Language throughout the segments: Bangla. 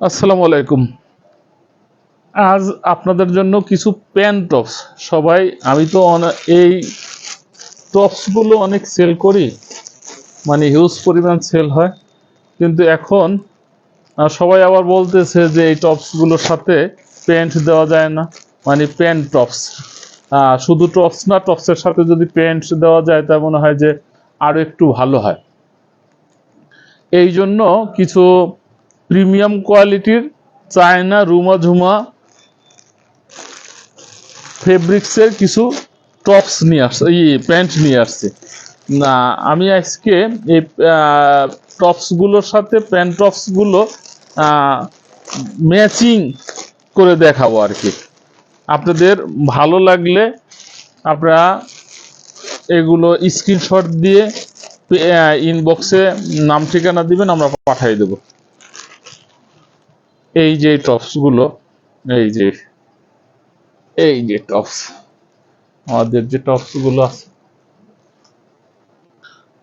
আসসালামু আলাইকুম। আজ আপনাদের জন্য কিছু প্যান টপস। সবাই আমি তো এই টপসগুলো অনেক সেল করি, মানে হিউজ পরিমাণ সেল হয়। কিন্তু এখন সবাই আবার বলতেছে যে এই টপসগুলোর সাথে প্যান্ট দেওয়া যায় না, মানে প্যান্ট টপস। শুধু টপস না, টপসের সাথে যদি প্যান্ট দেওয়া যায় তা মনে হয় যে আরও একটু ভালো হয়। এই জন্য কিছু প্রিমিয়াম কোয়ালিটির চায়না রুমা ঝুমা ফেব্রিক্সের কিছু টপস নিয়ে আসছে, প্যান্ট নিয়ে আসছে। না, আমি আজকে এই টপসগুলোর সাথে প্যান্ট টপসগুলো ম্যাচিং করে দেখাবো আর কি। আপনাদের ভালো লাগলে আপনারা এগুলো স্ক্রিনশট দিয়ে ইনবক্সে নাম ঠিকানা দিবেন, আমরা পাঠিয়ে দেব। এই যে টপসগুলো, এই যে এই যে টপস, আমাদের যে টপসগুলো আছে,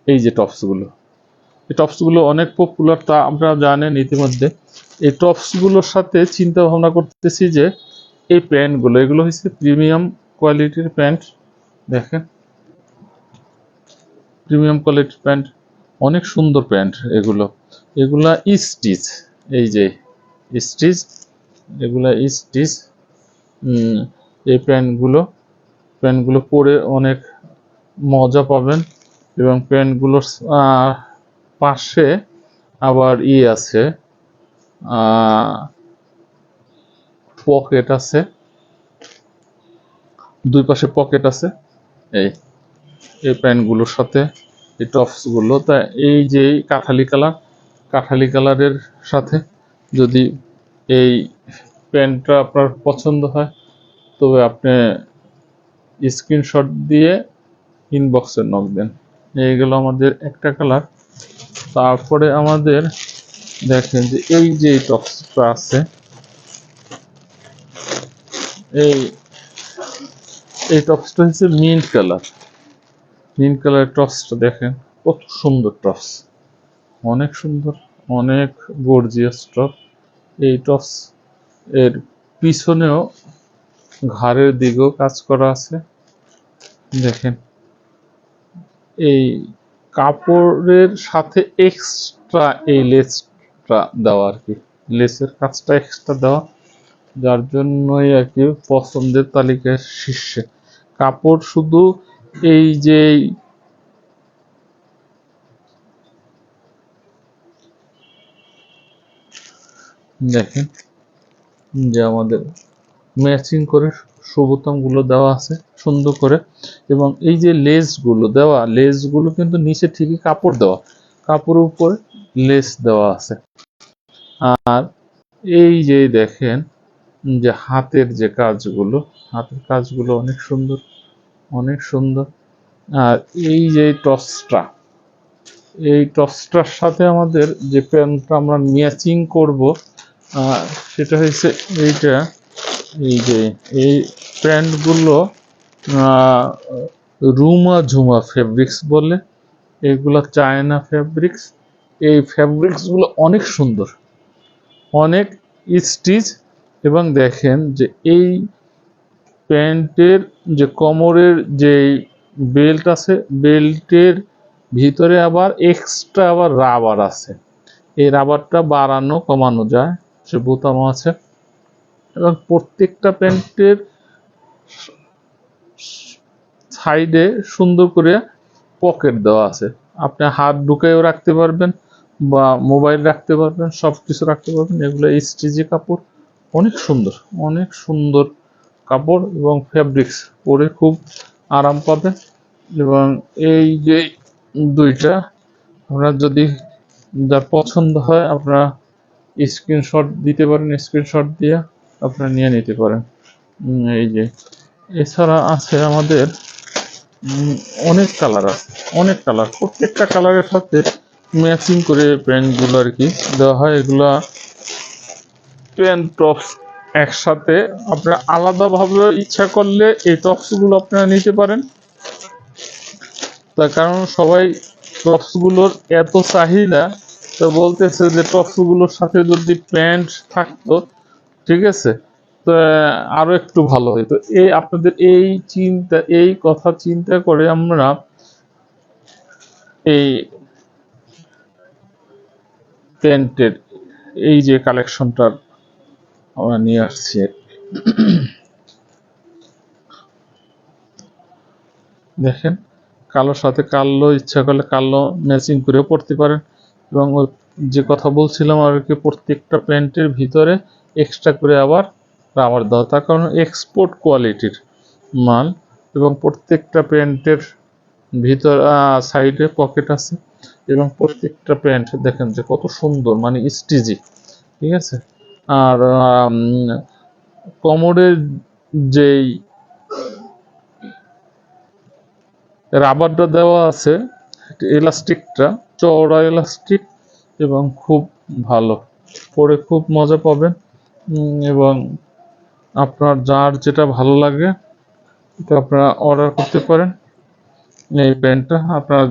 এই যে টপসগুলো, এই টপসগুলো অনেক পপুলার, তা আপনারা জানেন ইতিমধ্যে। এই টপসগুলোর সাথে চিন্তা ভাবনা করতেছি যে এই প্যান্টগুলো, এগুলো হচ্ছে প্রিমিয়াম কোয়ালিটির প্যান্ট। দেখেন, প্রিমিয়াম কোয়ালিটির প্যান্ট, অনেক সুন্দর প্যান্ট এগুলো। এগুলা স্টিচ, এই যে স্টিচ, এগুলা স্টিচ। এই প্যান্টগুলো পরে অনেক মজা পাবেন। এবং প্যান্টগুলোর পাশে আবার আছে, পকেট আছে, দুই পাশে পকেট আছে। এই এই প্যান্টগুলোর সাথে এই টপসগুলো, তা এই যে কাঠালি কালারের সাথে যদি এই প্যান্টটা আপনার পছন্দ হয়, তবে আপনি স্ক্রিনশট দিয়ে ইনবক্সে নক দেন। এইগুলো আমাদের একটা কালার। তারপরে আমাদের দেখেন যে এই যে টপসটা আছে, এই এই টপসটা হচ্ছে মিন্ট কালার টপসটা। দেখেন কত সুন্দর টপস, অনেক সুন্দর, অনেক গর্জিয়াস টপ। এই টপস এর পিছনেও ঘাড়ের দিকেও কাজ করা আছে। দেখেন, এই কাপড়ের সাথে এক্সট্রা এই লেসটা দেওয়া আর কি, লেসের কাজটা এক্সট্রা দেওয়া, যার জন্যই আর কি পছন্দের তালিকার শীর্ষে। কাপড় শুধু এই যে দেখেন যে আমাদের ম্যাচিং করে সুবোতামগুলো দেওয়া আছে সুন্দর করে। এবং এই যে লেসগুলো কিন্তু নিচে ঠিকই কাপড় দেওয়া, কাপড়ের উপরে লেস দেওয়া আছে। আর এই যে দেখেন যে হাতের কাজগুলো অনেক সুন্দর, অনেক সুন্দর। আর এই যে টপসটার সাথে আমাদের যে প্যান্টটা আমরা ম্যাচিং করব, সেটা হচ্ছে এইটা। এই যে এই প্যান্টগুলো রুমা ঝুমা ফেব্রিক্স বলে, এগুলো চায়না ফেব্রিক্স। এই ফেব্রিক্সগুলো অনেক সুন্দর, অনেক স্টিচ। এবং দেখেন যে এই প্যান্টের যে কোমরের যে বেল্ট আছে, বেল্টের ভিতরে আবার এক্সট্রা আবার রাবার আছে। এই রাবারটা বাড়ানো কমানো যায়, সে বোতামও আছে। এবং প্রত্যেকটা প্যান্টের সাইডে সুন্দর করে পকেট দেওয়া আছে, আপনি হাত ঢুকেও রাখতে পারবেন বা মোবাইল রাখতে পারবেন, সব কিছু রাখতে পারবেন। এগুলো স্টিচি কাপড়, অনেক সুন্দর, অনেক সুন্দর কাপড় এবং ফেব্রিক্স, পরে খুব আরাম পাবেন। এবং এই যে দুইটা আপনার যদি যার পছন্দ হয়, আপনারা স্ক্রিনশট দিতে পারেন, স্ক্রিনশট দিয়ে আপনারা নিয়ে নিতে পারেন। এই যে এছাড়া আছে আমাদের অনেক কালার আছে, অনেক কালার, প্রত্যেকটা কালারের সাথে ম্যাচিং করে প্যান্টগুলো আর কি দেওয়া হয়। এগুলা প্যান্ট টপস একসাথে আপনারা আলাদাভাবে ইচ্ছা করলে এই টপসগুলো আপনারা নিতে পারেন। তার কারণ সবাই টপসগুলোর এত চাহিদা তো বলতেছে যে টপস গুলোর সাথে যদি প্যান্ট থাকতো, ঠিক আছে, তো আরো একটু ভালো হতো। এই আপনাদের এই কথা চিন্তা করে আমরা এই প্যান্টের এই যে কালেকশনটা আমরা নিয়ে আসছি। দেখেন, কালোর সাথে কালো ইচ্ছা করলে কালো ম্যাচিং করে পড়তে পারেন। এবং যে কথা বলছিলাম আর কি, প্রত্যেকটা প্যান্টের ভিতরে এক্সট্রা করে আবার রাবার দেওয়া, তার কারণ এক্সপোর্ট কোয়ালিটির মাল। এবং প্রত্যেকটা প্যান্টের ভিতর সাইডে পকেট আছে, এবং প্রত্যেকটা প্যান্ট দেখেন যে কত সুন্দর, মানে স্টিজি, ঠিক আছে। আর কোমরের যেই রাবারটা দেওয়া আছে, এলাস্টিকটা চওড়া এলাস্টিক, এবং খুব ভালো, পরে খুব মজা পাবেন। এবং আপনার যার যেটা ভালো লাগে এটা আপনারা অর্ডার করতে পারেন। এই প্যান্টটা আপনার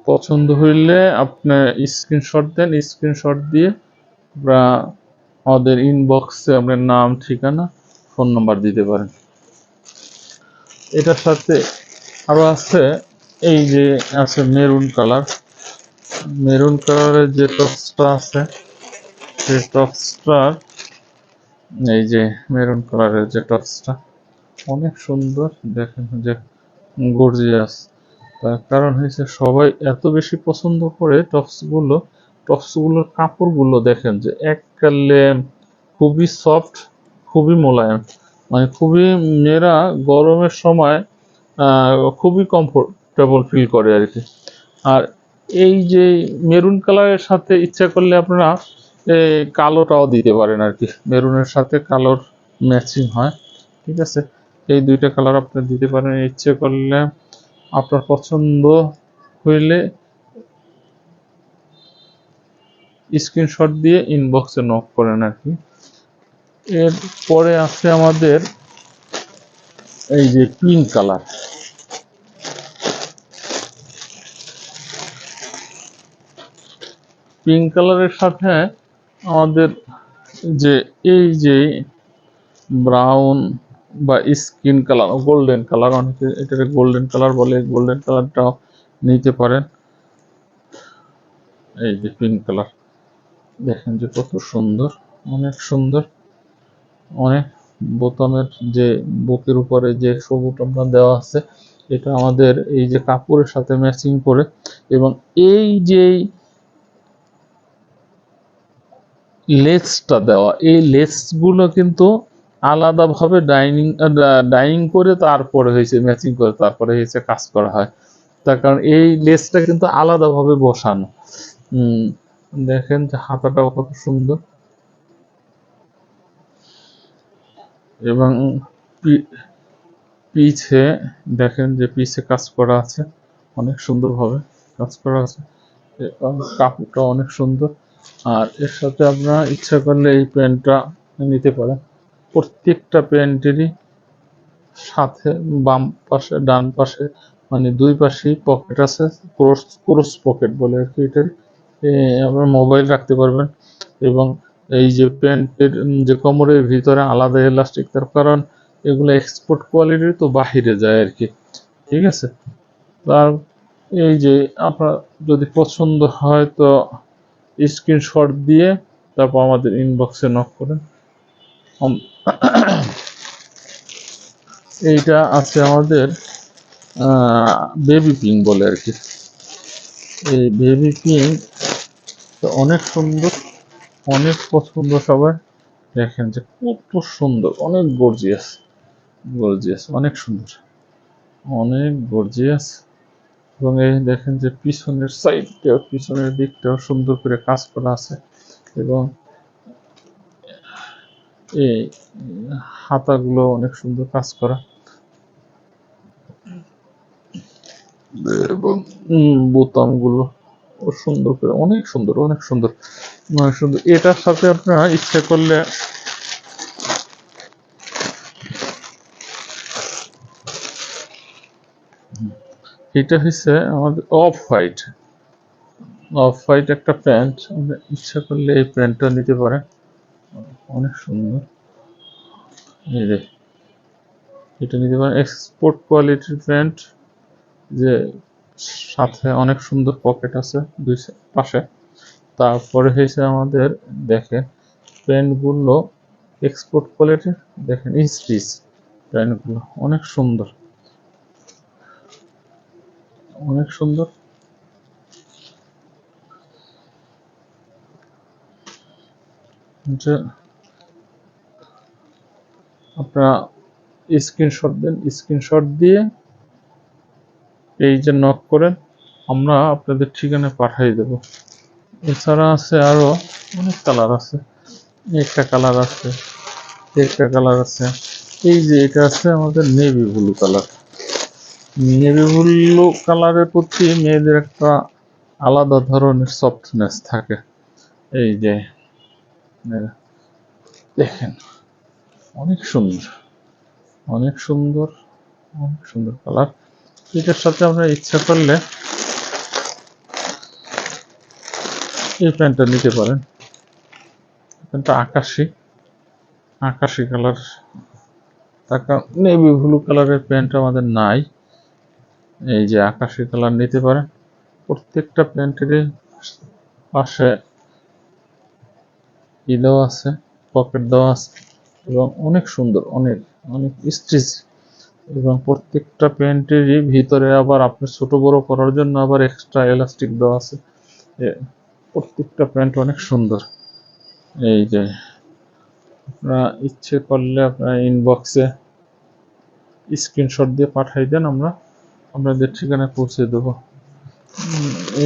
পছন্দ হইলে আপনি স্ক্রিনশট দেন, স্ক্রিনশট দিয়ে আমরা আমাদের ইনবক্সে আপনার নাম, ঠিকানা, ফোন নাম্বার দিতে পারেন। এটার সাথে আরো আছে, এই যে আছে মেরুন কালার, মেরুন কালারের যে টপসটা আছে, সেই টপসটার, এই যে মেরুন কালারের যে টপসটা অনেক সুন্দর, দেখেন যে গর্জিয়াস। তার কারণ হয়েছে সবাই এত বেশি পছন্দ করে টপসগুলোর কাপড়গুলো দেখেন যে এককালে খুবই সফট, খুবই মোলায়েম, মানে খুবই, মেয়েরা গরমের সময় খুবই কমফোর্টেবল ফিল করে আর কি। আর এই যে মেরুন কালারের সাথে ইচ্ছা করলে আপনারা কালোটাও দিতে পারেন আর কি, মেরুনের সাথে কালোর ম্যাচিং হয়, ঠিক আছে। এই দুইটা কালার আপনি দিতে পারেন ইচ্ছে করলে। আপনার পছন্দ হইলে স্ক্রিনশট দিয়ে ইনবক্সে নক করেন আর কি। এরপরে আছে আমাদের এই যে পিঙ্ক কালার, পিঙ্ক কালারের সাথে আমাদের যে এই যে ব্রাউন বা স্কিন কালার, গোল্ডেন কালার, অনেকে এটাকে গোল্ডেন কালার বলে, গোল্ডেন কালারটাও নিতে পারেন। এই যে পিঙ্ক কালার দেখেন যে কত সুন্দর, অনেক সুন্দর, অনেক। বোতামের যে বুকের উপরে যে সবুজটা দেওয়া আছে, এটা আমাদের এই যে কাপড়ের সাথে ম্যাচিং করে। এবং এই যে লেসটা দেওয়া, এই লেসগুলো কিন্তু আলাদাভাবে ডাইনিং করে তারপরে হয়েছে ম্যাচিং করে, তারপরে হয়েছে কাজ করা হয়। তার কারণ এই লেসটা কিন্তু আলাদাভাবে বসানো। দেখেন যে হাতাটাও কত সুন্দর, এবং পিছে দেখেন যে পিছে কাজ করা আছে, অনেক সুন্দরভাবে কাজ করা আছে, কাপড়টা অনেক সুন্দর। আর এর সাথে আপনারা ইচ্ছা করলে এই প্যান্টটা নিতে পারেন। প্রত্যেকটা প্যান্টেরই সাথে বাম পাশে, ডান পাশে, মানে দুই পাশেই পকেট আছে, ক্রস পকেট বলে আর কি এটার। আপনার মোবাইল রাখতে পারবেন। এবং এই যে প্যান্টের যে কোমরের ভিতরে আলাদা এলাস্টিক, তার কারণ এগুলো এক্সপোর্ট কোয়ালিটির, তো বাহিরে যায় আর কি, ঠিক আছে। তার এই যে আপনার যদি পছন্দ হয় তো স্ক্রিনশট দিয়ে তারপর আমাদের ইনবক্সে নক করেন। এইটা আছে আমাদের বেবি পিঙ্ক বলে আর কি, এই বেবি পিঙ্ক তো অনেক সুন্দর, অনেক পছন্দ সবার। দেখেন যে কত সুন্দর, অনেক গর্জিয়াস, গর্জিয়াস, অনেক সুন্দর, অনেক গর্জিয়াস। এবং এই দেখেন যে পিছনের সাইডটাও, পিছনের দিকটাও সুন্দর করে কাজ করা আছে। এবং এই হাতাগুলো অনেক সুন্দর কাজ করা, এবং বোতামগুলো সুন্দর করে, অনেক সুন্দর, অনেক সুন্দর, অনেক সুন্দর। এটার সাথে আপনারা ইচ্ছা করলে এটা হচ্ছে আমাদের অফ হোয়াইট, অফ হোয়াইট একটা প্যান্ট, আপনি ইচ্ছা করলে এই প্যান্টটা নিতে পারেন, অনেক সুন্দর। এই যে এটা নিতে পারেন, এক্সপোর্ট কোয়ালিটির প্যান্ট, যে সাথে অনেক সুন্দর পকেট আছে দুই পাশে। তারপরে হয়েছে আমাদের, দেখেন প্যান্টগুলো এক্সপোর্ট কোয়ালিটির, দেখেন স্টিচ প্যান্টগুলো অনেক সুন্দর, অনেক সুন্দর। যে আপনারা স্ক্রিনশট দেন, স্ক্রিনশট দিয়ে এই যে নক করেন, আমরা আপনাদের ঠিকানায় পাঠিয়ে দেব। এছাড়া আছে আরো অনেক কালার আছে, একটা কালার আছে, একটা কালার আছে, এই যে এটা আছে আমাদের navy blue colour. Navy blue কালারের প্রতি মেয়েদের একটা আলাদা ধরনের সফটনেস থাকে। এই যে দেখেন অনেক সুন্দর, অনেক সুন্দর, অনেক সুন্দর কালার। এটার সাথে আমরা ইচ্ছা করলে এই প্যান্টটা নিতে পারেন, প্যান্টটা আকাশি, আকাশি কালার। টাকা নেভি ব্লু কালারের প্যান্ট আমাদের নাই, এই যে আকাশি কালার নিতে পারেন। প্রত্যেকটা প্যান্টেরই পাশে ই দেওয়া আছে, পকেট দেওয়া আছে, এবং অনেক সুন্দর, অনেক অনেক স্টিচ, এবং প্রত্যেকটা প্যান্টেরই ভিতরে আবার আপনি ছোট বড় করার জন্য আবার এক্সট্রা এলাস্টিক দেওয়া আছে। প্রত্যেকটা প্যান্ট অনেক সুন্দর। এই যে আপনারা ইচ্ছে করলে আপনার ইনবক্সে স্ক্রিনশট দিয়ে পাঠিয়ে দেন, আমরা আপনাদের ঠিকানায় পৌঁছে দেবো।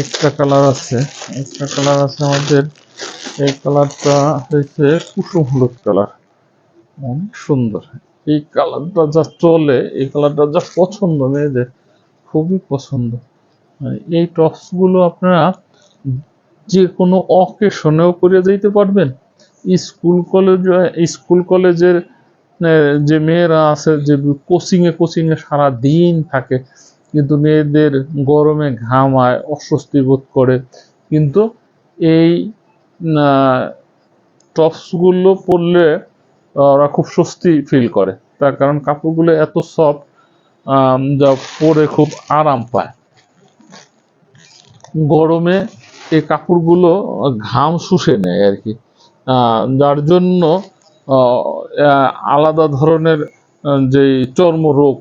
এক্সট্রা কালার আছে, এক্সট্রা কালার আছে আমাদের, এই কালারটা হয়েছে কুসুম হলুদ কালার, অনেক সুন্দর। এই কালারটা যা চলে, এই কালারটা যা পছন্দ মেয়েদের, খুবই পছন্দ। এই টপসগুলো আপনারা যে কোনো অকেশনেও পরে যেতে পারবেন। স্কুল কলেজের যে মেয়েরা আছে, যে কোচিংয়ে সারা দিন থাকে, কিন্তু মেয়েদের গরমে ঘামায়, অস্বস্তি বোধ করে, কিন্তু এই টপসগুলো পরলে ওরা খুব স্বস্তি ফিল করে, তার কারণ কাপড়গুলো এত সফট, যা পরে খুব আরাম পায়। গরমে এই কাপড়গুলো ঘাম শুষে নেয় আর কি, যার জন্য আলাদা ধরনের যে চর্মরোগ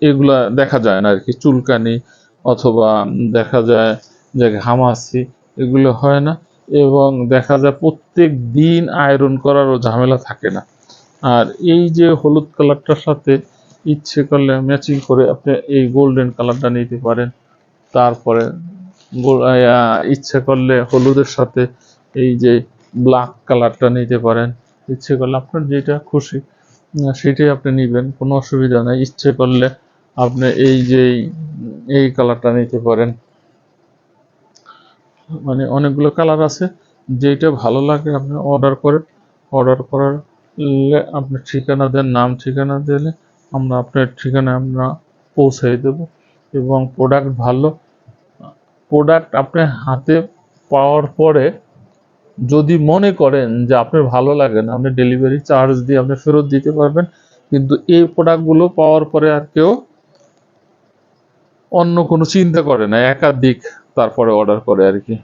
এগুলা দেখা যায় না আর কি, চুলকানি অথবা দেখা যায় যে ঘামাচি, এগুলো হয় না। এবং দেখা যায় প্রত্যেক দিন আয়রন করারও ঝামেলা থাকে না। আর এই যে হলুদ কালারটার সাথে ইচ্ছে করলে ম্যাচিং করে আপনি এই গোল্ডেন কালারটা নিতে পারেন। তারপরে ইচ্ছে করলে হলুদের সাথে এই যে ব্ল্যাক কালারটা নিতে পারেন। ইচ্ছে করলে আপনার যেটা খুশি সেটাই আপনি নেবেন, কোনো অসুবিধা নেই। ইচ্ছে করলে আপনি এই যে এই কালারটা নিতে পারেন, মানে অনেকগুলো কালার আছে, যেটা ভালো লাগে আপনি অর্ডার করেন। অর্ডার করার আপনি ঠিকানা দেন, নাম ঠিকানা দিলে আমরা আপনার ঠিকানায় আমরা পৌঁছে দেব। এবং প্রোডাক্ট ভালো, প্রোডাক্ট আপনি হাতে পাওয়ার পরে যদি মনে করেন যে আপনার ভালো লাগে না, আপনি ডেলিভারি চার্জ দিয়ে আপনি ফেরত দিতে পারবেন। কিন্তু এই প্রোডাক্টগুলো পাওয়ার পরে আর কেউ অন্য কোনো চিন্তা করে না, একাধিক তারপরে অর্ডার করে আর কি।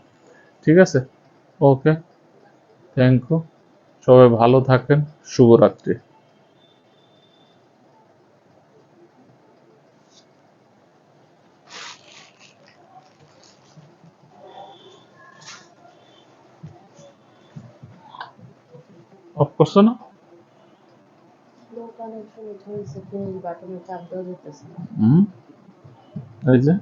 ঠিক আছে, ওকে, থ্যাংক ইউ, সবাই ভালো থাকেন, শুভরাত্রি। অফ করছো না? হুম, এই যে